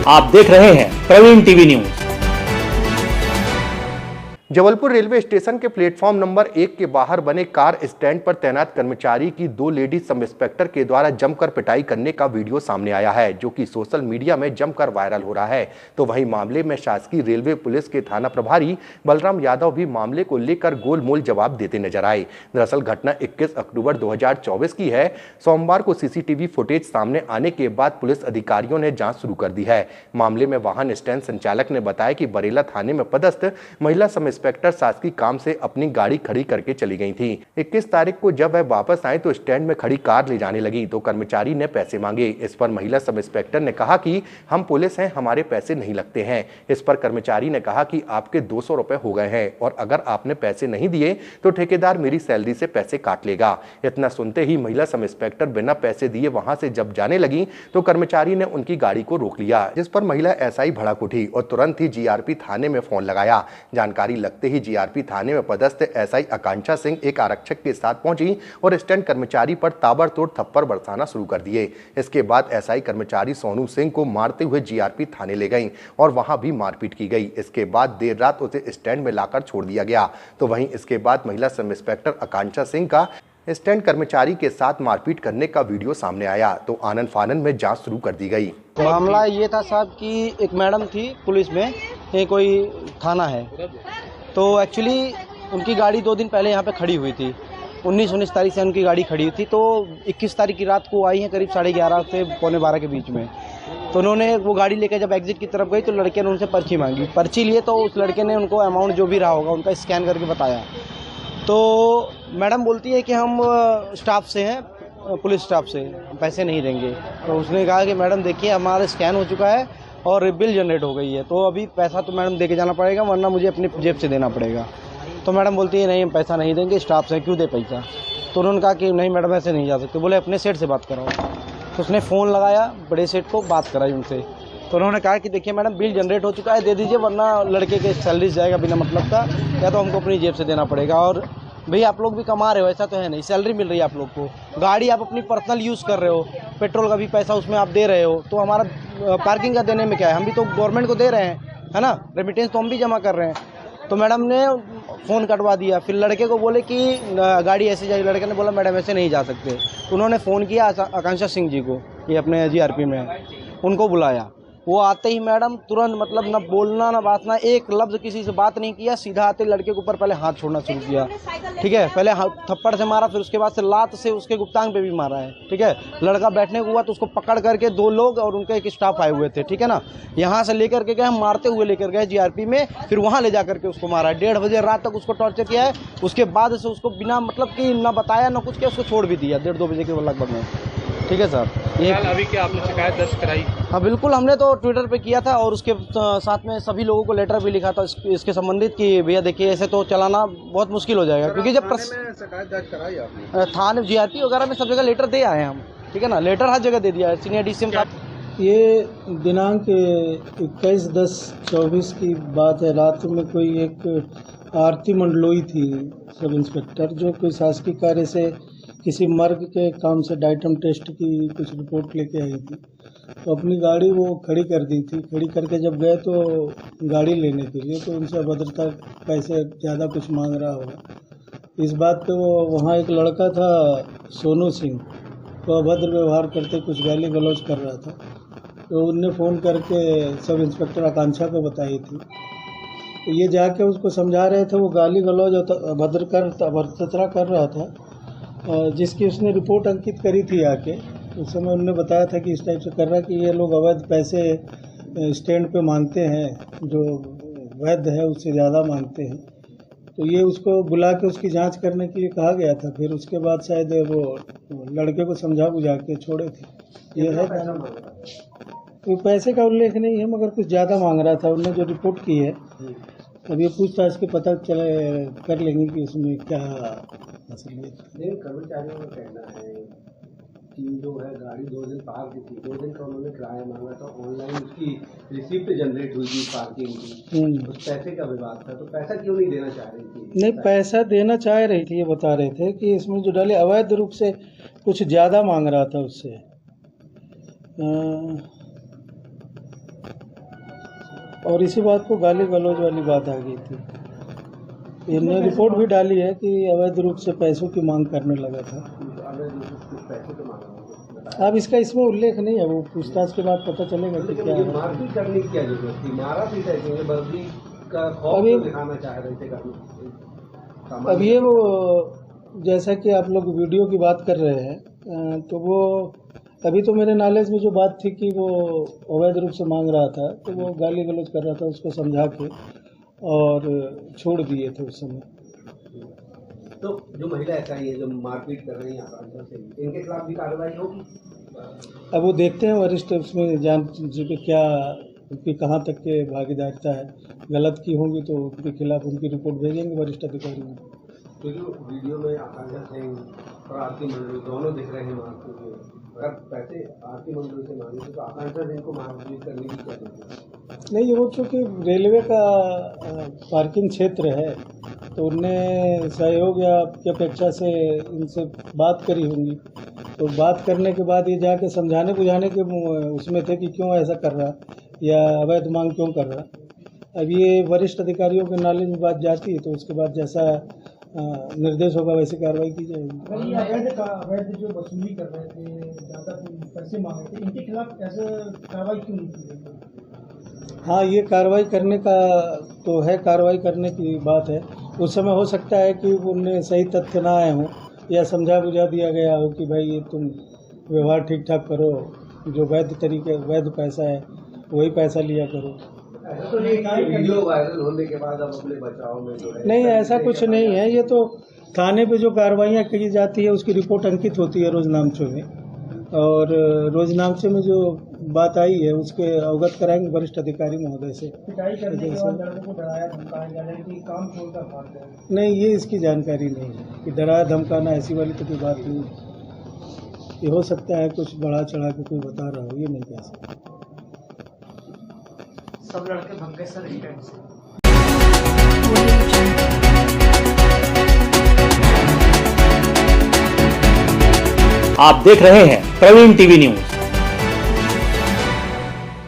आप देख रहे हैं Praveen TV news. Jabalpur railway station के प्लेटफॉर्म नंबर 1 के बाहर बने कार स्टैंड पर तैनात कर्मचारी की 2 लेडी सब इंस्पेक्टर के द्वारा जमकर पिटाई करने का वीडियो सामने आया है, जो कि सोशल मीडिया में जमकर वायरल हो रहा है। तो वहीं मामले में शासकीय रेलवे पुलिस के थाना प्रभारी बलराम यादव भी मामले को लेकर गोलमोल जवाब देते नजर आए। दरअसल घटना 21 अक्टूबर 2024 की है। सोमवार को सीसीटीवी फुटेज सामने आने के बाद पुलिस अधिकारियों ने जाँच शुरू कर दी है। मामले में वाहन स्टैंड संचालक ने बताया कि बरेला थाने में पदस्थ महिला सब इंस्पेक्टर शासकीय काम से अपनी गाड़ी खड़ी करके चली गई थी। 21 तारीख को जब वह वापस आए तो स्टैंड में खड़ी कार ले जाने लगी तो कर्मचारी ने पैसे मांगे। इस पर महिला सब इंस्पेक्टर ने कहा कि हम पुलिस हैं, हमारे पैसे नहीं लगते हैं। इस पर कर्मचारी ने कहा कि आपके 200 रुपए हो गए हैं और अगर आपने पैसे नहीं दिए तो ठेकेदार मेरी सैलरी से पैसे काट लेगा। इतना सुनते ही महिला सब इंस्पेक्टर बिना पैसे दिए वहां से जब जाने लगी तो कर्मचारी ने उनकी गाड़ी को रोक लिया, जिस पर महिला एसआई भड़क उठी और तुरंत ही जीआरपी थाने में फोन लगाया। जानकारी लगते ही जीआरपी थाने में पदस्थ एसआई आकांक्षा सिंह एक आरक्षक के साथ पहुंची और स्टैंड कर्मचारी पर ताबड़तोड़ थप्पड़ बरसाना शुरू कर दिए। इसके बाद एसआई कर्मचारी सोनू सिंह को मारते हुए जीआरपी थाने ले गई और वहां भी मारपीट की गई। इसके बाद देर रात उसे स्टैंड में लाकर छोड़ दिया गया। तो वहीं इसके बाद महिला सब इंस्पेक्टर आकांक्षा सिंह का स्टैंड कर्मचारी के साथ मारपीट करने का वीडियो सामने आया तो आनन फानन में जांच शुरू कर दी गई। मामला ये था साहब कि एक मैडम थी पुलिस में, ये कोई थाना है, तो एक्चुअली उनकी गाड़ी 2 दिन पहले यहाँ पे खड़ी हुई थी। 19 तारीख से उनकी गाड़ी खड़ी हुई थी, तो 21 तारीख की रात को आई है करीब 11:30 से 11:45 के बीच में। तो उन्होंने वो गाड़ी लेकर जब एग्जिट की तरफ गई तो लड़के ने उनसे पर्ची मांगी। पर्ची लिए तो उस लड़के ने उनको अमाउंट जो भी रहा होगा उनका स्कैन करके बताया। तो मैडम बोलती है कि हम स्टाफ से हैं, पुलिस स्टाफ से, पैसे नहीं देंगे। तो उसने कहा कि मैडम देखिए हमारा स्कैन हो चुका है और बिल जनरेट हो गई है, तो अभी पैसा तो मैडम दे के जाना पड़ेगा वरना मुझे अपनी जेब से देना पड़ेगा। तो मैडम बोलती है नहीं हम पैसा नहीं देंगे, स्टाफ से क्यों दे पैसा। तो उन्होंने कहा कि नहीं मैडम ऐसे नहीं जा सकते। बोले अपने सेठ से बात कराओ। तो उसने फ़ोन लगाया बड़े सेठ को, बात कराई उनसे। तो उन्होंने कहा कि देखिए मैडम बिल जनरेट हो चुका है, दे दीजिए वरना लड़के के सैलरी जाएगा बिना मतलब का, या तो हमको अपनी जेब से देना पड़ेगा। और भैया आप लोग भी कमा रहे हो, ऐसा तो है नहीं, सैलरी मिल रही है आप लोग को, गाड़ी आप अपनी पर्सनल यूज़ कर रहे हो, पेट्रोल का भी पैसा उसमें आप दे रहे हो, तो हमारा पार्किंग का देने में क्या है, हम भी तो गवर्नमेंट को दे रहे हैं, है ना, रेमिटेंस तो हम भी जमा कर रहे हैं। तो मैडम ने फ़ोन कटवा दिया। फिर लड़के को बोले कि गाड़ी ऐसे जाएगी, लड़के ने बोला मैडम ऐसे नहीं जा सकते। तो उन्होंने फ़ोन किया आकांक्षा सिंह जी को, ये अपने जीआरपी में है, उनको बुलाया। वो आते ही मैडम तुरंत मतलब न बोलना न बातना, एक लफ्ज़ किसी से बात नहीं किया, सीधा आते लड़के के ऊपर पहले हाथ छोड़ना शुरू किया। ठीक है, पहले थप्पड़ से मारा, फिर उसके बाद से लात से उसके गुप्तांग पे भी मारा है। ठीक है, लड़का बैठने को हुआ तो उसको पकड़ करके 2 लोग और उनके एक स्टाफ आए हुए थे, ठीक है ना, यहाँ से लेकर के गए, हम मारते हुए लेकर गए जीआरपी में, फिर वहाँ ले जा करके उसको मारा। 1:30 बजे रात तक उसको टॉर्चर किया है। उसके बाद से उसको बिना मतलब कि न बताया न कुछ किया, उसको छोड़ भी दिया 1:30-2 बजे के लगभग में। ठीक है सर, ये अभी क्या आपने शिकायत दर्ज कराई? हाँ बिल्कुल, हमने तो ट्विटर पे किया था और उसके साथ में सभी लोगों को लेटर भी लिखा था इसके संबंधित कि भैया देखिए ऐसे तो चलाना बहुत मुश्किल हो जाएगा, क्योंकि जब शिकायत दर्ज कराई आपने? थाने जीआरपी वगैरह में सब जगह लेटर दे आए हैं हम, ठीक है ना, लेटर हर जगह दे दिया है सीनियर डीसीएम साहब। ये दिनांक 21/10/24 की बात है। रात में कोई एक आरती मंडलोई थी सब इंस्पेक्टर, जो कोई शासकीय कार्य से किसी मर्ग के काम से डाइटम टेस्ट की कुछ रिपोर्ट लेके आई थी। तो अपनी गाड़ी वो खड़ी कर दी थी। खड़ी करके जब गए तो गाड़ी लेने के लिए, तो उनसे अभद्रता पैसे ज़्यादा कुछ मांग रहा होगा। इस बात पे वो वहाँ एक लड़का था सोनू सिंह, तो अभद्र व्यवहार करते कुछ गाली गलौज कर रहा था। तो उनने फ़ोन करके सब इंस्पेक्टर आकांक्षा को बताई थी। तो ये जाके उसको समझा रहे थे, वो गाली गलौज अभद्रता कर रहा था, जिसकी उसने रिपोर्ट अंकित करी थी आके। उस समय उन्होंने बताया था कि इस टाइप से कर रहा है कि ये लोग अवैध पैसे स्टैंड पे मांगते हैं, जो वैध है उससे ज़्यादा मांगते हैं। तो ये उसको बुला के उसकी जांच करने के लिए कहा गया था। फिर उसके बाद शायद वो लड़के को समझा बुझा के छोड़े थे। ये है कोई पैसे का उल्लेख नहीं है, मगर कुछ ज़्यादा मांग रहा था। उन्होंने जो रिपोर्ट की है, अब ये पूछताछ के पता चले कर लेंगे कि उसमें क्या असलियत है। कर्मचारियों का कहना है कि जो है गाड़ी 2 दिन पार्क थी, 2 दिन का उन्होंने किराया मांगा था, ऑनलाइन उसकी रिसिप्ट जनरेट हुई थी पार्किंग की, उस पैसे का विवाद था। तो पैसा क्यों नहीं देना चाह रही थी? नहीं, पैसा देना चाह रही थी। ये बता रहे थे कि इसमें जो डाले अवैध रूप से कुछ ज़्यादा मांग रहा था उससे। और इसी बात को गाली गलौज वाली बात आ गई थी। इन्होंने रिपोर्ट भी डाली है कि अवैध रूप से पैसों की मांग करने लगा था। अब इसका इसमें उल्लेख नहीं है, वो पूछताछ के बाद पता चलेगा कि क्या है। मारपीट करने की क्या जरूरत थी? मारा पीटा क्यों? बदली का खौफ तो दिखाना चाह रहे थे काफी। अब ये वो जैसा कि आप लोग वीडियो की बात कर रहे हैं, तो वो अभी तो मेरे नॉलेज में जो बात थी कि वो अवैध रूप से मांग रहा था, तो वो गाली गलौज कर रहा था, उसको समझा के और छोड़ दिए थे उस समय। तो जो महिला एसआई है जो मारपीट कर रही है आकांक्षा से, इनके खिलाफ भी कार्रवाई होगी? अब वो देखते हैं वरिष्ठ उसमें जांच पे क्या उनकी कहाँ तक के भागीदारिता है, गलत की होंगी तो उनके खिलाफ उनकी रिपोर्ट भेजेंगे वरिष्ठ अधिकारी में। क्योंकि वीडियो में आकांक्षा सिंह और आरती मंडल दोनों दिख रहे हैं मारपीट में। अगर पैसे आरती मंडल से मांगे तो आकांक्षा सिंह को मारपीट करने की क्या जरूरत है? नहीं, वो चूँकि रेलवे का पार्किंग क्षेत्र है तो उनने सहयोग या की अपेक्षा से इनसे बात करी होंगी, तो बात करने के बाद ये जाके समझाने बुझाने के उसमें थे कि क्यों ऐसा कर रहा या अवैध मांग क्यों कर रहा। अब ये वरिष्ठ अधिकारियों के नॉलेज में बात जाती है तो उसके बाद जैसा निर्देश होगा वैसे कार्रवाई की जाएगी। अवैध जो वसूली कर रहे थे, ज़्यादा पैसे मांग रहे थे, इनके खिलाफ ऐसे कार्रवाई क्यों नहीं की गई? हाँ, ये कार्रवाई करने का तो है, कार्रवाई करने की बात है। उस समय हो सकता है कि उनने सही तथ्य ना आए हों या समझा बुझा दिया गया हो कि भाई ये तुम व्यवहार ठीक ठाक करो, जो वैध तरीके वैध पैसा है वही पैसा लिया करो। ऐसा तो नहीं कि वीडियो वायरल होने के बाद अब अपने बचाव में जो है, नहीं, ऐसा कुछ नहीं है। ये तो थाने पे जो कार्रवाइयाँ की जाती है उसकी रिपोर्ट अंकित होती है रोजनामचों में, और रोजनामचे में जो बात आई है उसके अवगत कराएंगे वरिष्ठ अधिकारी महोदय से। पिटाई करने के बाद लड़कों को डराया धमकाया जा रहा है कि काम छोड़कर भाग गए। नहीं, ये इसकी जानकारी नहीं है कि डराया धमकाना ऐसी वाली तो कोई बात नहीं है। ये हो सकता है कुछ बढ़ा चढ़ा के कोई बता रहा हो, ये नहीं कह सकता। सब लड़के भाग गए सर स्टैंड से। आप देख रहे हैं प्रवीण टीवी न्यूज।